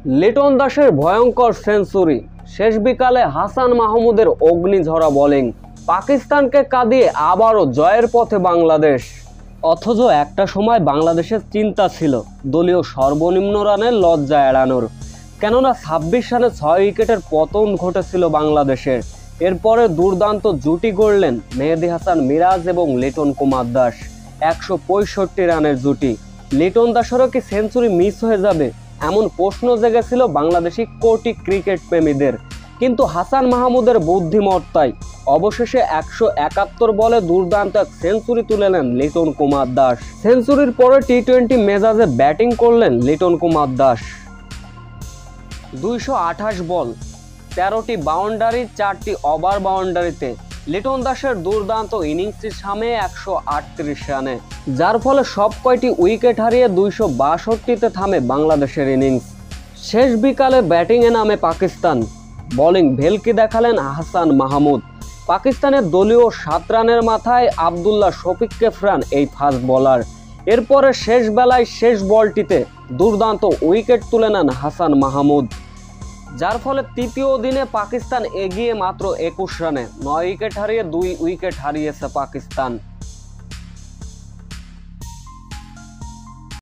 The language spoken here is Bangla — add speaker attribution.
Speaker 1: লিটন দাসের ভয়ঙ্কর সেঞ্চুরি, শেষ বিকালে হাসান মাহমুদের অগ্নিঝরা বোলিং, পাকিস্তানকে কাঁদিয়ে আবারও জয়ের পথে বাংলাদেশ। অথচ একটা সময় বাংলাদেশের চিন্তা ছিল দলীয় সর্বনিম্ন রানের লজ্জা এড়ানোর, কেননা 26 রানে 6 উইকেটের পতন ঘটেছিল বাংলাদেশের। এরপরে দুর্দান্ত জুটি গড়লেন মেহেদী হাসান মিরাজ এবং লিটন কুমার দাস, 165 রানের জুটি। লিটন দাসেরও কি সেঞ্চুরি মিস হয়ে যাবে, এমন প্রশ্ন জেগেছিল বাংলাদেশি কোটি ক্রিকেট প্রেমীদের। কিন্তু হাসান মাহমুদের বুদ্ধিমত্তায় অবশেষে 171 বলে দুর্দান্ত এক সেঞ্চুরি তুলে নেন লিটন কুমার দাস। সেঞ্চুরির পরে টি-20 মেজাজে ব্যাটিং করলেন লিটন কুমার দাস। 228 বল, 13টি বাউন্ডারি, 4টি ওভার বাউন্ডারিতে লিটন দাসের দুর্দান্ত ইনিংসটি সামনে 138 রানে, যার ফলে সব কয়টি উইকেট হারিয়ে 262-তে থামে বাংলাদেশের ইনিংস। শেষ বিকালে ব্যাটিংয়ে নামে পাকিস্তান, বোলিং ভেলকি দেখালেন হাসান মাহমুদ। পাকিস্তানের দলীয় 7 রানের মাথায় আবদুল্লাহ শফিককে ফেরান এই ফাস্ট বোলার। এরপরে শেষ বেলায় শেষ বলটিতে দুর্দান্ত উইকেট তুলে নেন হাসান মাহমুদ, যার ফলে তৃতীয় দিনে পাকিস্তান এগিয়ে মাত্র 21 রানে 9 উইকেট হারিয়ে 2 উইকেট হারিয়েছে পাকিস্তান।